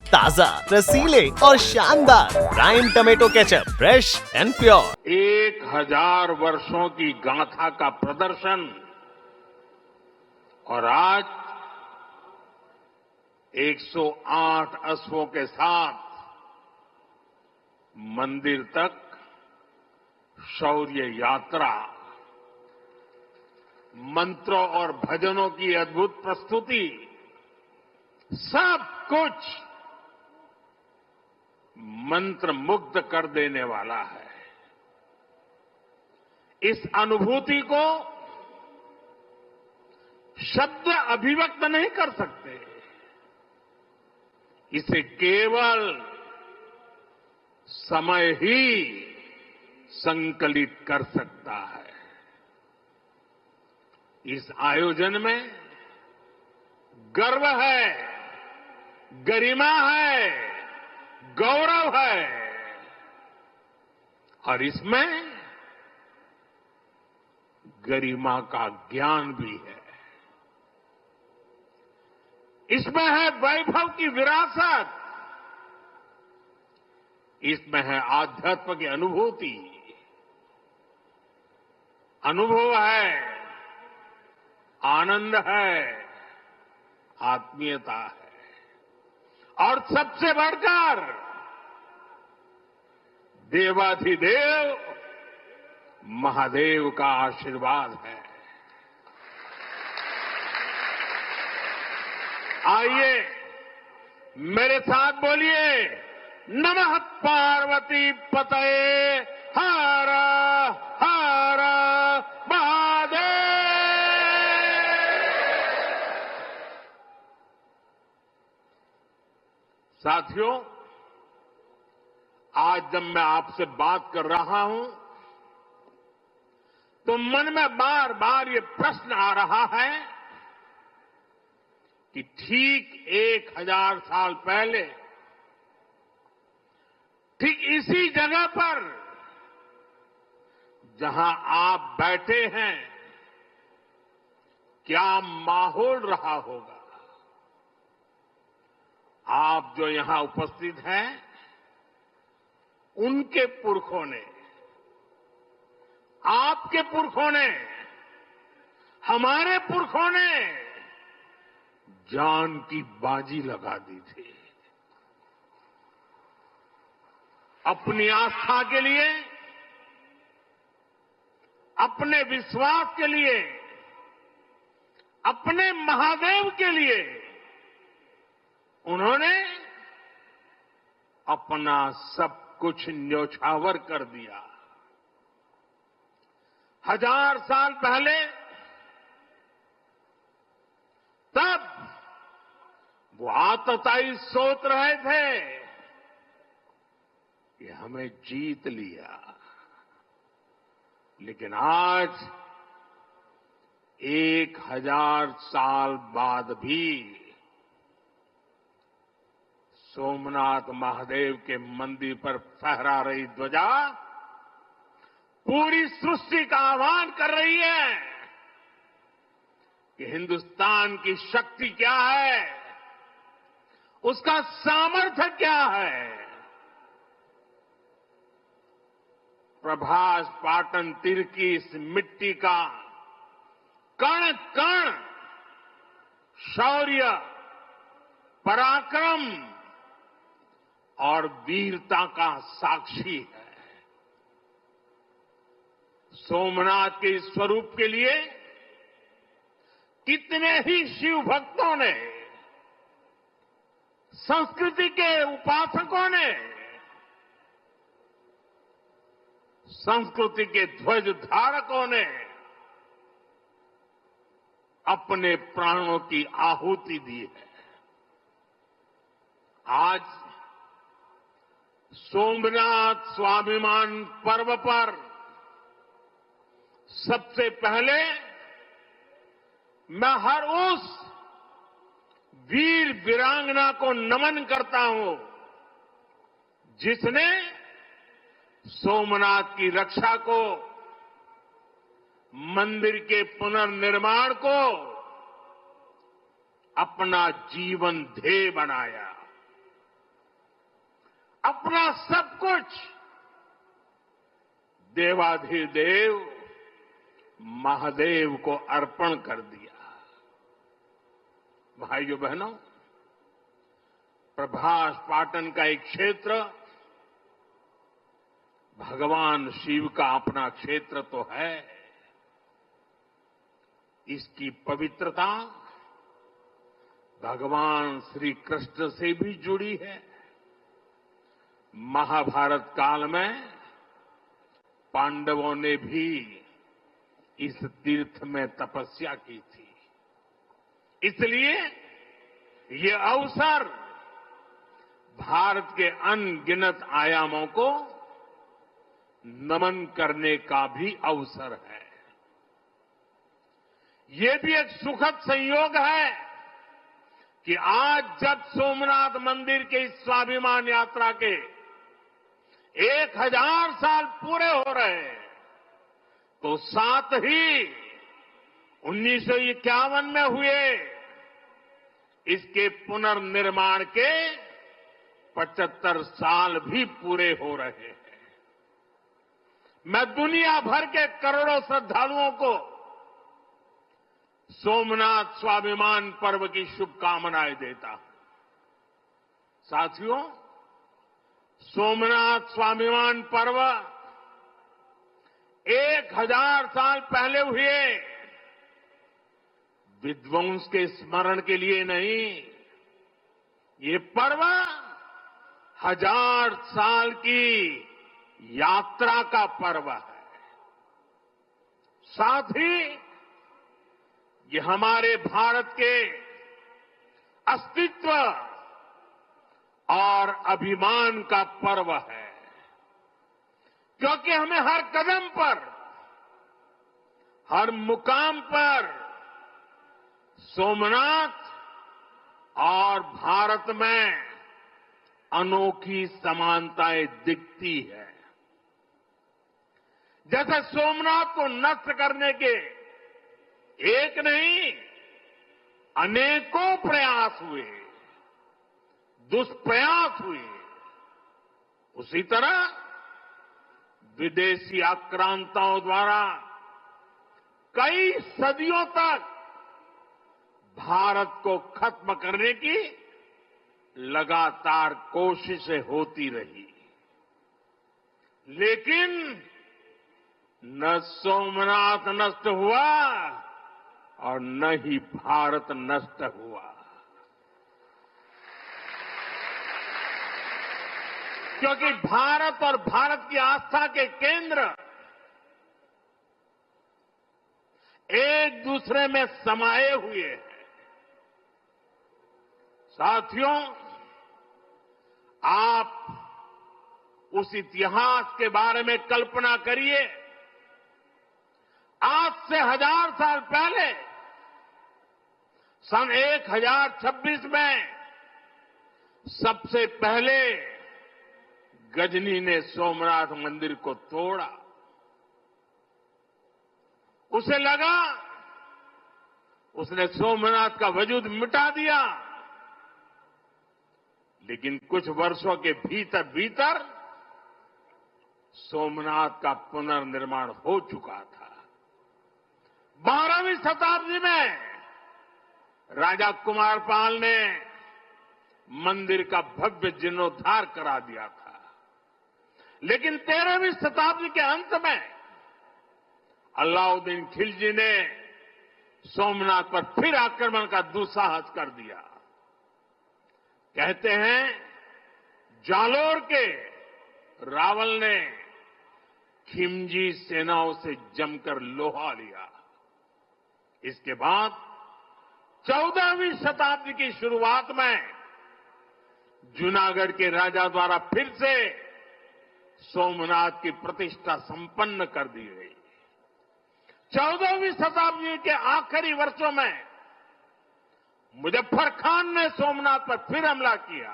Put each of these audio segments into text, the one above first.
ताजा, रसीले और शानदार prime tomato ketchup, fresh and pure. 1000 वर्षों की गाथा का प्रदर्शन और आज 108 अश्वों के साथ मंदिर तक शौर्य यात्रा, मंत्रों और भजनों की अद्भुत प्रस्तुति, सब कुछ मंत्र मुग्ध कर देने वाला है। इस अनुभूति को शब्द अभिव्यक्त नहीं कर सकते। इसे केवल समय ही संकलित कर सकता है। इस आयोजन में गर्व है, गरिमा है, गौरव है और इसमें गरिमा का ज्ञान भी है। इसमें है वैभव की विरासत, इसमें है आध्यात्म की अनुभूति, अनुभव है, आनंद है, आत्मीयता है और सबसे बढ़कर देवाधिदेव महादेव का आशीर्वाद है। आइए मेरे साथ बोलिए, नमः पार्वती पतये हर हर महादेव। साथियों, आज जब मैं आपसे बात कर रहा हूं तो मन में बार बार ये प्रश्न आ रहा है कि ठीक 1000 साल पहले ठीक इसी जगह पर जहां आप बैठे हैं, क्या माहौल रहा होगा। आप जो यहां उपस्थित हैं, उनके पुरखों ने, आपके पुरखों ने, हमारे पुरखों ने जान की बाजी लगा दी थी। अपनी आस्था के लिए, अपने विश्वास के लिए, अपने महादेव के लिए उन्होंने अपना सब कुछ न्योछावर कर दिया। 1000 साल पहले तब वो आतताई सोच रहे थे कि हमें जीत लिया, लेकिन आज 1000 साल बाद भी सोमनाथ महादेव के मंदिर पर फहरा रही ध्वजा पूरी सृष्टि का आह्वान कर रही है कि हिंदुस्तान की शक्ति क्या है, उसका सामर्थ्य क्या है। प्रभास पाटन तीर की इस मिट्टी का कण कण शौर्य, पराक्रम और वीरता का साक्षी है। सोमनाथ के इस स्वरूप के लिए कितने ही शिव भक्तों ने, संस्कृति के उपासकों ने, संस्कृति के ध्वज धारकों ने अपने प्राणों की आहुति दी है। आज सोमनाथ स्वाभिमान पर्व पर सबसे पहले मैं हर उस वीर वीरांगना को नमन करता हूं जिसने सोमनाथ की रक्षा को, मंदिर के पुनर्निर्माण को अपना जीवन ध्येय बनाया। अपना सब कुछ देवाधिदेव महादेव को अर्पण कर दिया। भाइयों बहनों, प्रभास पाटन का एक क्षेत्र भगवान शिव का अपना क्षेत्र तो है। इसकी पवित्रता भगवान श्री कृष्ण से भी जुड़ी है। महाभारत काल में पांडवों ने भी इस तीर्थ में तपस्या की थी। इसलिए ये अवसर भारत के अनगिनत आयामों को नमन करने का भी अवसर है। ये भी एक सुखद संयोग है कि आज जब सोमनाथ मंदिर के इस स्वाभिमान यात्रा के 1000 साल पूरे हो रहे हैं, तो साथ ही 1951 में हुए इसके पुनर्निर्माण के 75 साल भी पूरे हो रहे हैं। मैं दुनिया भर के करोड़ों श्रद्धालुओं को सोमनाथ स्वाभिमान पर्व की शुभकामनाएं देता हूं। साथियों, सोमनाथ स्वाभिमान पर्व 1000 साल पहले हुए विध्वंस के स्मरण के लिए नहीं, ये पर्व 1000 साल की यात्रा का पर्व है। साथ ही ये हमारे भारत के अस्तित्व और अभिमान का पर्व है, क्योंकि हमें हर कदम पर, हर मुकाम पर सोमनाथ और भारत में अनोखी समानताएं दिखती है। जैसे सोमनाथ को नष्ट करने के एक नहीं अनेकों प्रयास हुए, दुष्प्रयास हुए, उसी तरह विदेशी आक्रांताओं द्वारा कई सदियों तक भारत को खत्म करने की लगातार कोशिशें होती रही, लेकिन न सोमनाथ नष्ट हुआ और न ही भारत नष्ट हुआ। क्योंकि भारत और भारत की आस्था के केंद्र एक दूसरे में समाये हुए हैं। साथियों, आप उस इतिहास के बारे में कल्पना करिए। आज से 1000 साल पहले सन 1026 में सबसे पहले गजनी ने सोमनाथ मंदिर को तोड़ा। उसे लगा उसने सोमनाथ का वजूद मिटा दिया, लेकिन कुछ वर्षों के भीतर भीतर सोमनाथ का पुनर्निर्माण हो चुका था। 12वीं शताब्दी में राजा कुमारपाल ने मंदिर का भव्य जीर्णोद्धार करा दिया था, लेकिन 13वीं शताब्दी के अंत में अलाउद्दीन खिलजी ने सोमनाथ पर फिर आक्रमण का दुस्साहस कर दिया। कहते हैं जालोर के रावल ने खिमजी सेनाओं से जमकर लोहा लिया। इसके बाद 14वीं शताब्दी की शुरुआत में जूनागढ़ के राजा द्वारा फिर से सोमनाथ की प्रतिष्ठा संपन्न कर दी गई। 14वीं शताब्दी के आखिरी वर्षों में मुजफ्फर खान ने सोमनाथ पर फिर हमला किया।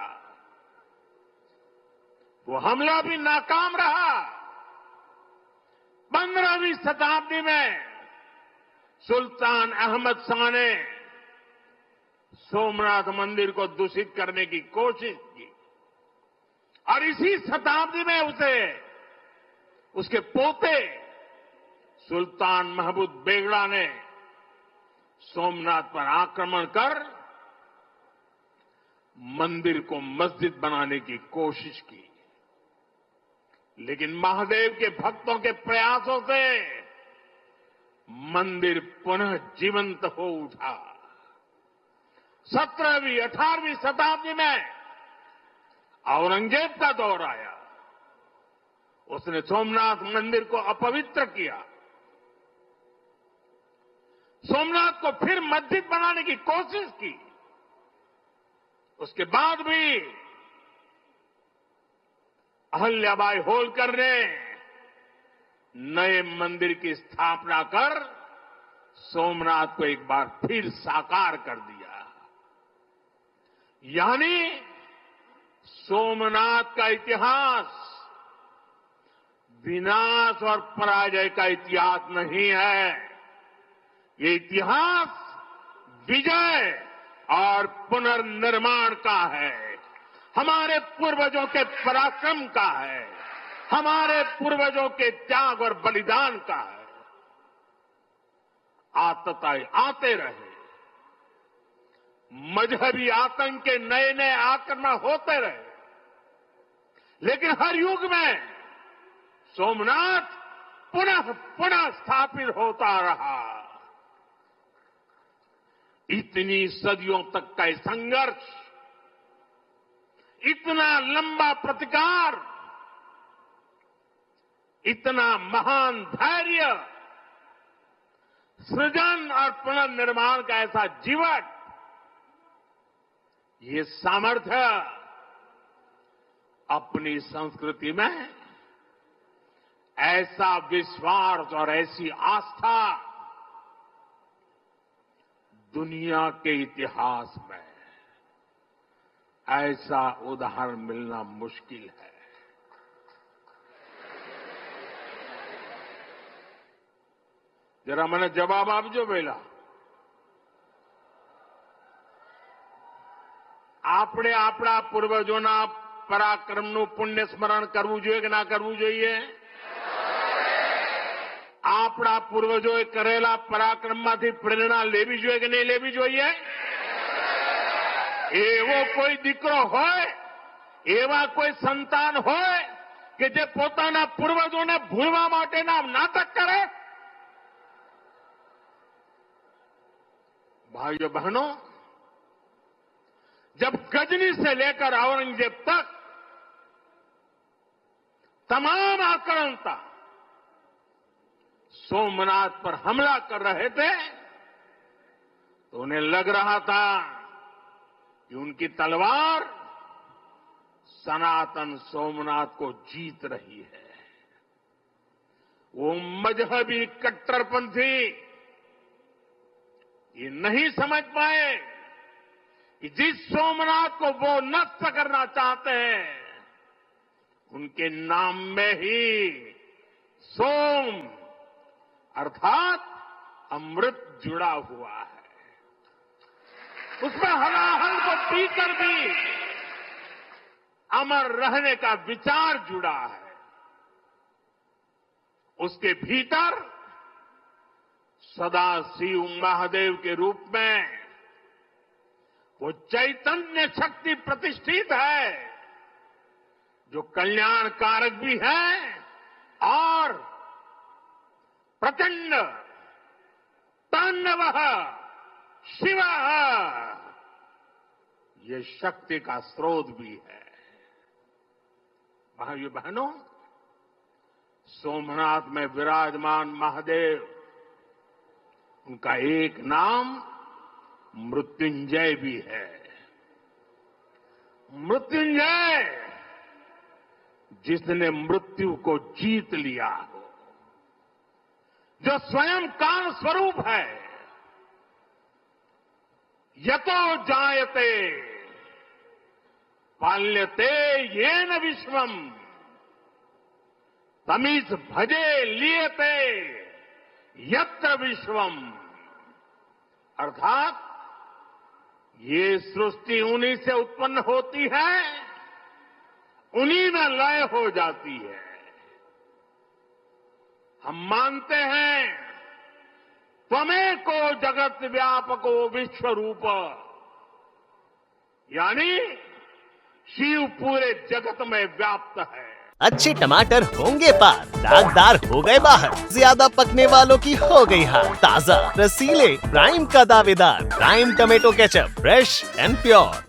वो हमला भी नाकाम रहा। 15वीं शताब्दी में सुल्तान अहमद शाह ने सोमनाथ मंदिर को दूषित करने की कोशिश की और इसी शताब्दी में उसे उसके पोते सुल्तान महमूद बेगड़ा ने सोमनाथ पर आक्रमण कर मंदिर को मस्जिद बनाने की कोशिश की। लेकिन महादेव के भक्तों के प्रयासों से मंदिर पुनः जीवंत हो उठा। 17वीं 18वीं शताब्दी में औरंगजेब का दौर आया। उसने सोमनाथ मंदिर को अपवित्र किया। सोमनाथ को फिर मस्जिद बनाने की कोशिश की। उसके बाद भी अहल्याबाई होलकर ने नए मंदिर की स्थापना कर सोमनाथ को एक बार फिर साकार कर दिया। यानी सोमनाथ का इतिहास विनाश और पराजय का इतिहास नहीं है। ये इतिहास विजय और पुनर्निर्माण का है। हमारे पूर्वजों के पराक्रम का है। हमारे पूर्वजों के त्याग और बलिदान का है। आतताई आते रहे। मजहबी आतंक के नए नए आक्रमण होते रहे। लेकिन हर युग में सोमनाथ पुनः पुनः स्थापित होता रहा। इतनी सदियों तक का संघर्ष, इतना लंबा प्रतिकार, इतना महान धैर्य, सृजन और पुनर्निर्माण का ऐसा जीवन, ये सामर्थ्य अपनी संस्कृति में ऐसा विश्वास और ऐसी आस्था दुनिया के इतिहास में ऐसा उदाहरण मिलना मुश्किल है। जरा मैंने जवाब आपजो वेला આપણે આપણા પૂર્વજોના પરાક્રમનું પુણ્ય સ્મરણ કરવું જોઈએ કે ના કરવું જોઈએ? આપણા પૂર્વજોએ કરેલા પરાક્રમમાંથી પ્રેરણા લેવી જોઈએ કે નહીં લેવી જોઈએ? એવો કોઈ દીકરો હોય, એવા કોઈ સંતાન હોય કે જે પોતાના પૂર્વજોને ભૂલવા માટેના નાટક કરે? भाइयों बहनों, जब गजनी से लेकर औरंगजेब तक तमाम आक्रांता सोमनाथ पर हमला कर रहे थे तो उन्हें लग रहा था कि उनकी तलवार सनातन सोमनाथ को जीत रही है। वो मजहबी कट्टरपंथी ये नहीं समझ पाए कि जिस सोमनाथ को वो नष्ट करना चाहते हैं उनके नाम में ही सोम अर्थात अमृत जुड़ा हुआ है। उसमें हलाहल को पीकर भी अमर रहने का विचार जुड़ा है। उसके भीतर सदा शिव महादेव के रूप में वो चैतन्य शक्ति प्रतिष्ठित है जो कल्याण कारक भी है और प्रचंड तांडव शिव ये शक्ति का स्रोत भी है। भाइयों बहनों, सोमनाथ में विराजमान महादेव, उनका एक नाम मृत्युंजय भी है। मृत्युंजय जिसने मृत्यु को जीत लिया हो, जो स्वयं काल स्वरूप है। यतो जायते पाल्यते येन विश्वम तमीस भजे लियते यत्र विश्वम। अर्थात ये सृष्टि उन्हीं से उत्पन्न होती है उन्हीं में लय हो जाती है। हम मानते हैं त्वमेको जगत व्यापको विश्व रूप, यानी शिव पूरे जगत में व्याप्त है। अच्छे टमाटर होंगे पार, दागदार हो गए बाहर, ज्यादा पकने वालों की हो गई हार। ताजा रसीले प्राइम का दावेदार, prime tomato ketchup, fresh and pure.